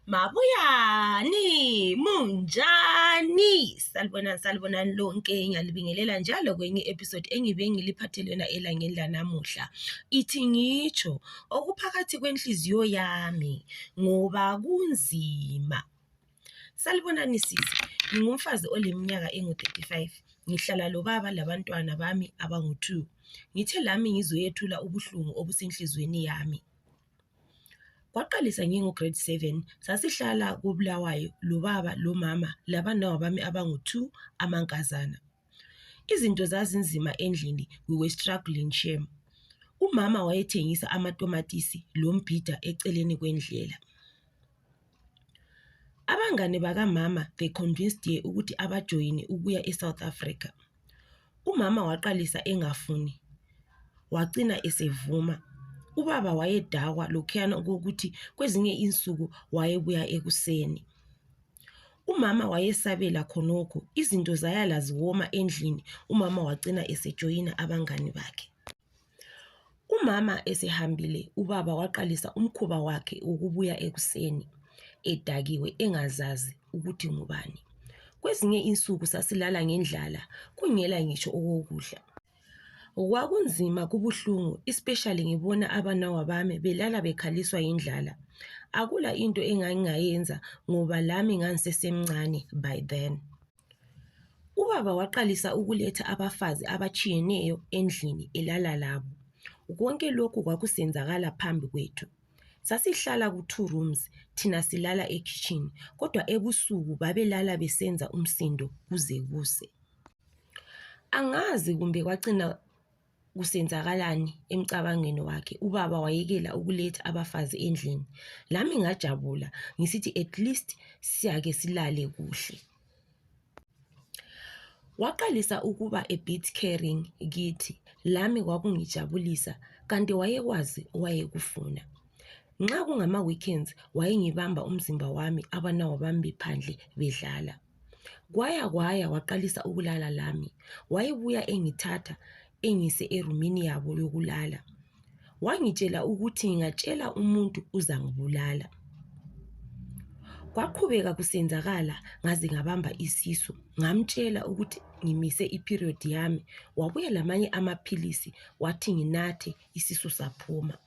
Mabuyani, munjani? Salibonani lonke, ngiyalibingelela njalo kwenye episode engibe ngiliphathelena elangeni lanamuhla. Ithi ngitsho okuphakathi kwenhliziyo yami ngoba kunzima. Salibonani sisi, ngingumfazi oleminyaka engu-35. Ngihlala lobaba labantwana bami abangu-2. Ngithe lami ngizoyethula ubuhlungu obusenhlizweni yami. Kwaqalisa ngingu-grade 7, sasihlala koBulawayo, lo baba, lo mama, labanawa bami abangu-2 amankazana. Izinto zazinzima endlini, we were struggling shame. Umama wayethengisa amatomatisi lo mbhida eceleni kwendlela. Abangane bakamama they convinced ye ukuthi abajoyine ukuya eSouth Africa. Umama waqalisa engafuni, wagcina esevuma. Ubaba wayedakwa lokhuyana kokuthi kwezinye insuku wayebuya ekuseni. Umama wayesabela khonokho, izinto zayala ziwoma endlini, umama wagcina esejoyina abangani bakhe. Umama esehambile, ubaba waqalisa umkhuba wakhe ukubuya ekuseni, edakiwe engazazi ukuthi ngubani. Kwezinye insuku sasilala ngendlala, kungela ngisho okokudla. Kwakunzima kubuhlungu, especially ngibona abanawa bami belala bekhaliswa indlala. Akula into engangingayenza ngoba lami ngangisesemncane by then. Ubaba waqalisa ukuletha abafazi abachiyeneyo endlini elala labo. Konke lokhu kwakusenzakala phambi kwethu. Sasihlala ku2 rooms, thina silala ekitchen, kodwa ebusuku babelala besenza umsindo kuze kuse. Angazi kumbe kwagcina kusenzakalani emcabangweni wakhe, ubaba wayekela ukuletha abafazi endlini. Lami ngajabula, ngisithi at least siyake silale kuhle. Waqalisa ukuba a bit caring kithi, lami kwakungijabulisa, kanti wayekwazi owayekufuna. Nxa kungama-weekends, wayengibamba umzimba wami, abanawa bami bephandle bedlala. Kwaya waqalisa ukulala lami, wayebuya engithatha, engise erumini yabo yokulala. Wangitshela ukuthi ngingatshela umuntu uzangibulala. Kwaqhubeka kusenzakala, ngaze ngabamba isisu, ngamtshela ukuthi ngimise iperiod yami, wabuya lamanye amaphilisi, wathi nginathe, isisu saphuma.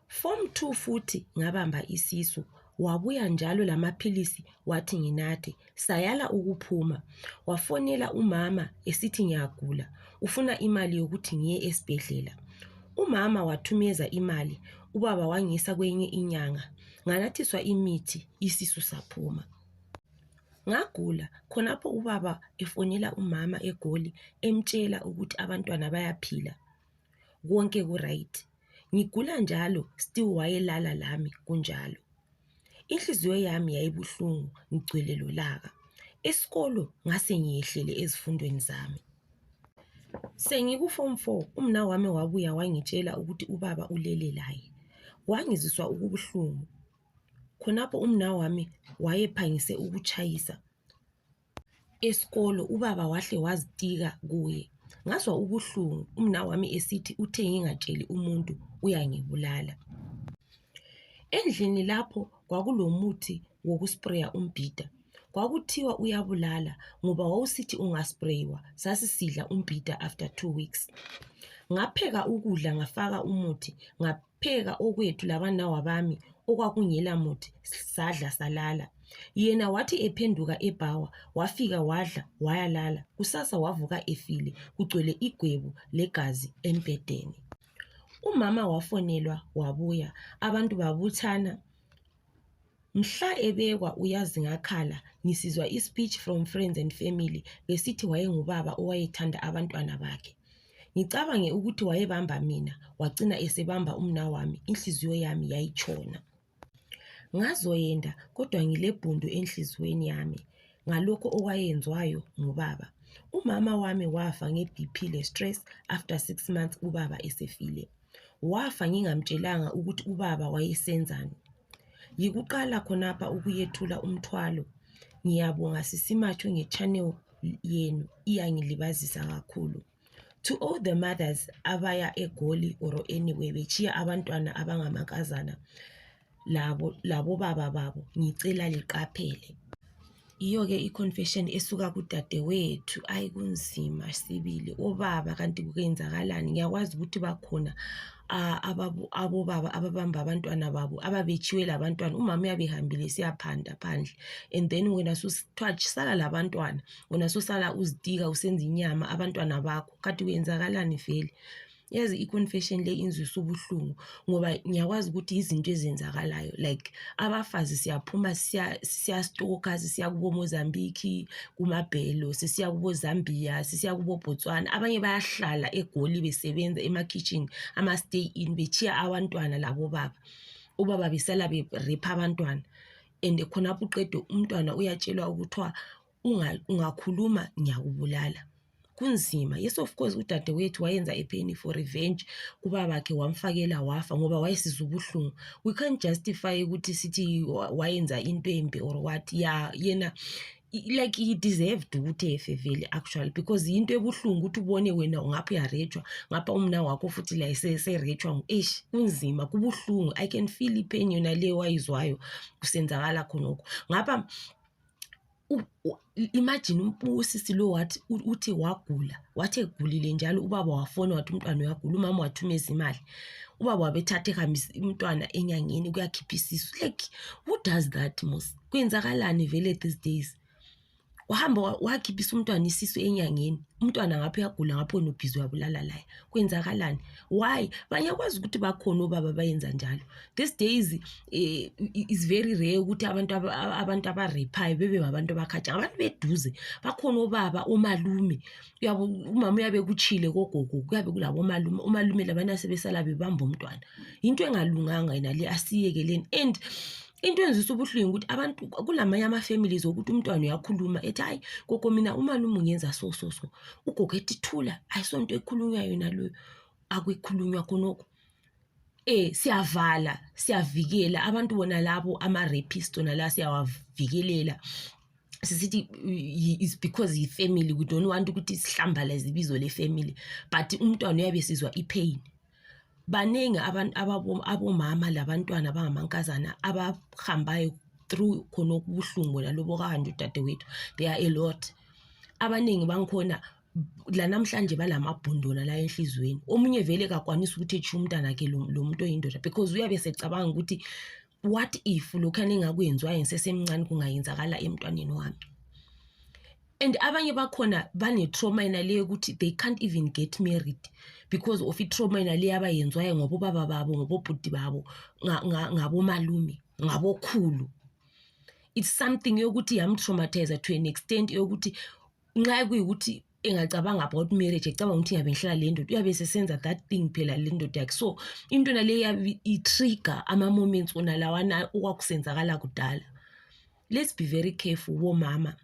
Form 2 futhi ngabamba isisu, wabuya njalo lamaphilisi, wathi nginathe, sayala ukuphuma. Wafonela umama esithi ngiyagula, ufuna imali yokuthi ngiye esibhedlela. Umama wathumeza imali, ubaba wangisa kwenye inyanga, nganathiswa imithi, isisu saphuma. Ngagula, khonapho ubaba efonela umama eGoli, emtshela ukuthi abantwana bayaphila, konke ku-right. Ngigula njalo, still wayelala lami kunjalo. Inhliziyo yami yayibuhlungu, ngigcwele lolaka. Esikolo ngase ngiyehlele ezifundweni zami. Sengiku-form 4, umna wami wabuya wangitshela ukuthi ubaba ulele laye. Wangiziswa ukubuhlungu. Khonapho umna wami wayephangise ukuchayisa. Esikolo ubaba wahle wazitika kuye. Ngazwa ubuhlungu, umna wami esithi uthe ngingatsheli umuntu uyangibulala. Endlini lapho kwakulomuthi wokuspraya umbhida. Kwakuthiwa uyabulala ngoba wawusithi ungasprayiwa, sasisidla umbhida after 2 weeks. Ngapheka ukudla ngafaka umuthi, ngapheka okwethu labanawa bami okwakungela muthi, sadla salala. Yena wathi ephenduka ebhawa, wafika wadla, wayalala. Kusasa wavuka efile, kugcwele igwebu legazi embhedeni. Umama wafonelwa, wabuya, abantu babuthana. Mhla ebekwa uyazi ngakhala, ngisizwa ispeech from friends and family, besithi wayengubaba owayethanda abantwana bakhe. Ngicabange ukuthi wayebamba mina, wagcina esebamba umna wami, inhliziyo yami yayitshona. Ngazoyenda, kodwa ngilebhundu enhliziyweni yami, ngalokho okwayenzwayo ngubaba. Umama wami wafa nge-BP le-stress after 6 months ubaba esefile. Wafa ngingamtshelanga ukuthi ubaba wayesenzani. Yikuqala khonapha ukuyethula umthwalo. Ngiyabonga sisimathu nge-channel yenu, iyangilibazisa kakhulu. To all the mothers abaya eGoli or anywhere bechiya abantwana abangamankazana, labo baba babo ngicela liqaphele. Iyo-ke i-confession esuka kudadewethu. Ayi kunzima Sibili, obaba kanti kuyenzakalani? Ngiyakwazi ukuthi bakhona abobaba ababamba abantwana babo ababechiwe labantwana, umama uyabehambile siyaphanda phandle, and then wena susithiwa sala labantwana, wena susala uzitika usenza inyama abantwana bakho, kanti kuyenzakalani vele? Yazi i-confession le inzwisa ubuhlungu ngoba ngiyakwazi ukuthi izinto ezenzakalayo, like abafazi siyaphuma siyastoka, sisiya kubo Mozambique, kumabhelo, sisiya kubo Zambia, sisiya kubo Botswana. Abanye bayahlala eGoli besebenza ema-kitchen, ama-stay in, bechiya abantwana labo baba. Ubaba besala berepha abantwana, and khonapho uqede umntwana uyatshelwa ukuthiwa ungakhuluma ngiyakubulala. Kunzima. Yes, of course udadewethu wayenza epeni for revenge, kubabakhe wamfakela wafa ngoba wayesiza ubuhlungu. We can't justify ukuthi sithi wayenza into embi or what. Yeah, yena like he deserved ukuthi efe vele actually, because into ebuhlungu ukuthi ubone wena ngapha uyarejwa, ngapha umna wakho futhi la serejwa. Kunzima, kubuhlungu. I can feel ipain yona le wayizwayo kusenzakala khonokho ngapha. Imagine usisi lo uthi wagula, wathi egulile njalo ubaba wafona wathi umntwana uyagula, umama wathumeza imali, ubaba wabethatha ehambisa umntwana enyangeni kuyakhipha isisu. Like who does that mos? Kwenzakalani vele these days? Wahamba wakhiphisa umntwana isisu enyangeni, umntwana ngapha uyagula, ngapha unobhizi wabulala laye. Kwenzakalani? Why? Banyakwazi ukuthi bakhona obaba bayenza njalo. These days is very rare ukuthi abantu abarephayo bebe abantu abakhatsha, abantu beduze. Bakhona obaba, omalume, uyabo umama uyabe kuchile kogogo, kuyabe kulabo omalume labana sebesala bebamba umntwana. Into engalunganga yena le, asiyekeleni. And into enzisa ubuhlungu ukuthi abantu kulamanye ama-families ukuthi umntwana uyakhuluma ethi hayi gogo mina umalume ungenza so. Ugogo ethi thula, ayisonto ekhulunywa yona loyo, akukhulunywa khonokho. Siyavala, siyavikela abantu bona labo ama-rapist nala siyawavikelela. Sisithi is because yi-family, we don't want ukuthi sihlambalaze ibizo le-family, but umntwana uyabe sizwa ipain. Baningi abantu abomama labantwana abangamankazana abahambayo through khonokho ubuhlungu nalobo kanje udadewethu. They are a lot. Abaningi bangikhona la namhlanje balamabhondona la enhlizweni. Omunye vele kakwanisa ukuthi ethi umntana akhe lo muntu oyindoda, because uyabe secabanga ukuthi what if lokhana engakwenziwa ngisesemncane kungayenzakala emntwaneni wami. And abanye bakhona bane-trauma inale ukuthi they can't even get married because of i-trauma inale abayenzwayo ngobobaba babo, ngobobhuti babo, ngabomalume, ngabokhulu. It's something yokuthi yam-traumatize to an extent yokuthi nxa kuyikuthi engacabanga about marriage, ecabanga ukuthi ngiyabe ngihlala le ndoda, uyabe sesenza that thing phela le ndoda yakhe. So into nale i-trigger ama-moments onalawana okwakusenzakala kudala. Let's be very careful womama.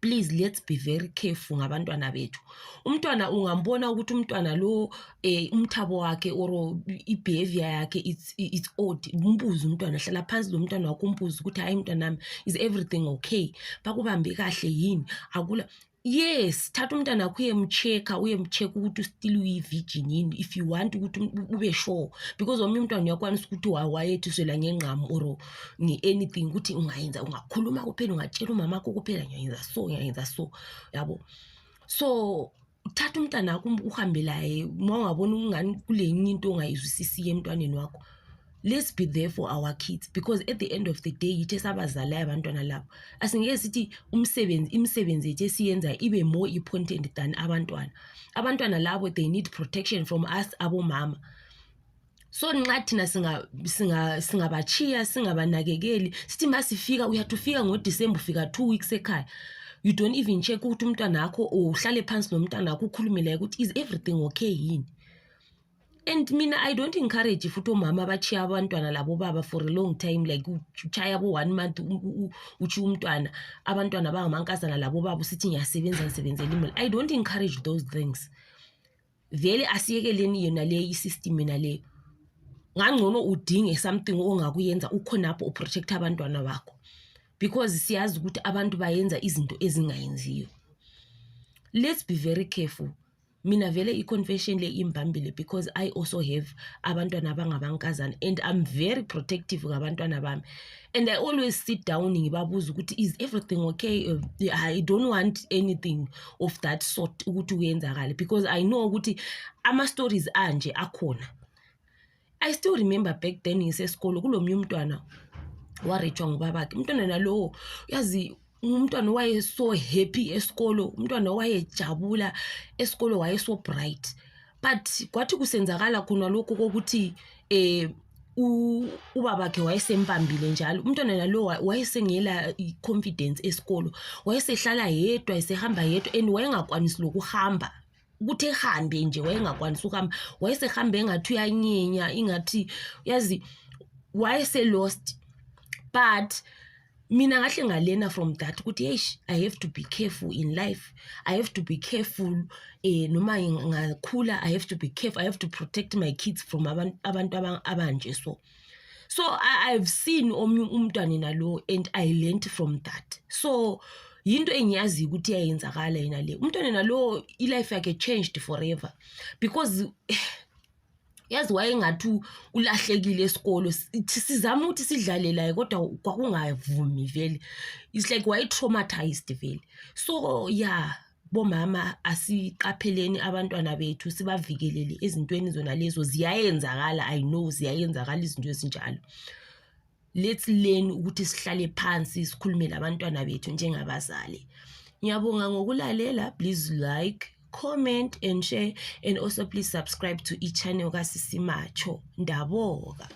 Please, let's be very careful ngabantwana bethu. Umntwana ungambona ukuthi umntwana lo umthabo wakhe or i-behavior yakhe it's odd. Umbuzo umntwana, hlala phansi lo mntwana wakho umbuzo ukuthi hayi mntanami, is everything okay? Bakubambe kahle yini? Akula. Yes, thatha umntwana wakho uyemcheck ukuthi still uyi-virgin yini, if you want ukuthi ube sure, because omunye umntwana uyakwanisa ukuthi wayethiswela ngenqamo or anything ukuthi ungakhuluma kuphela, ungatshela umama wakho kuphela ngiyayenza so, yabo. So thatha umntwana wakho uhambe laye uma ungabona ungani kule into ongayizwisisi emntwaneni wakho. Let's be there for our kids, because at the end of the day yithi sabazalayo abantwana labo. Asingeke sithi imisebenzi yethu esiyenza ibe more important than abantwana. Abantwana labo they need protection from us abomama. So nxa thina singabachiya singabanakekeli, sithi masifika uyatufika ngoDisemba ufika 2 weeks ekhaya, you don't even check ukuthi umntwana wakho uhlale phansi nomntwana wakho ukhulume laye ukuthi is everything okay yini. And mina I don't encourage futhi omama bachiya abantwana labo baba for a long time, like uchaya bo 1 month uchi umntwana, abantwana bangamankazana labo baba sithi ngiyasebenzela imali. I don't encourage those things. Vele asiyekeleni yona le i-system yona le. Ngangcono udinge something ongakuyenza ukhonapho uprotect abantwana bakho, because siyazi ukuthi abantu bayenza izinto ezingayenziyo. Let's be very careful. mina vele i-confession le imbambile because I also have abantwana abangabankazana and I'm very protective ngabantwana bami, and I always sit down ngibabuza ukuthi is everything okay. I don't want anything of that sort ukuthi kuyenzakale because I know ukuthi ama-stories anje akhona. I still remember back then ngisesikolo kulomnye umntwana warejwa ngubabakhe. Umntwana nalowo yazi umntwana waye so happy esikolo, umntwana wayejabula esikolo, waye so bright, but kwathi kusenzakala khona lokho kokuthi ubabakhe wayesempambile njalo. Umntwana nalowo wayesengela i-confidence esikolo, wayesehlala yedwa, esehamba yedwa and wayengakwanisi lokuhamba ukuthi ehambe nje, wayengakwanisi ukuhamba, wayesehambe engathi uyanyenya, ingathi yazi wayese-lost. But mina ngahle ngalena from that ukuthi eish, I have to be careful in life, I have to be careful noma ngakhula, I have to be careful, I have to protect my kids from abantu abanje. So I've seen umntwana nalo and I learned from that. So yinto engiyazi ukuthi iyayenzakala yena le. Umntwana nalo i-life yakhe changed forever because yazi wayengathi ulahlekile esikolo, sizama ukuthi sidlale laye kodwa kwakungavumi vele. It's like waye-traumatized vele. So yeah, bomama asiqapheleni abantwana bethu, sibavikelele ezintweni zona lezo. Ziyayenzakala, I know ziyayenzakala izinto ezinjalo. Let's learn ukuthi sihlale phansi sikhulume labantwana bethu njengabazali. Ngiyabonga ngokulalela. Please like, comment and share, and also please subscribe to eChannel kaSisi Macho. Ndaboga.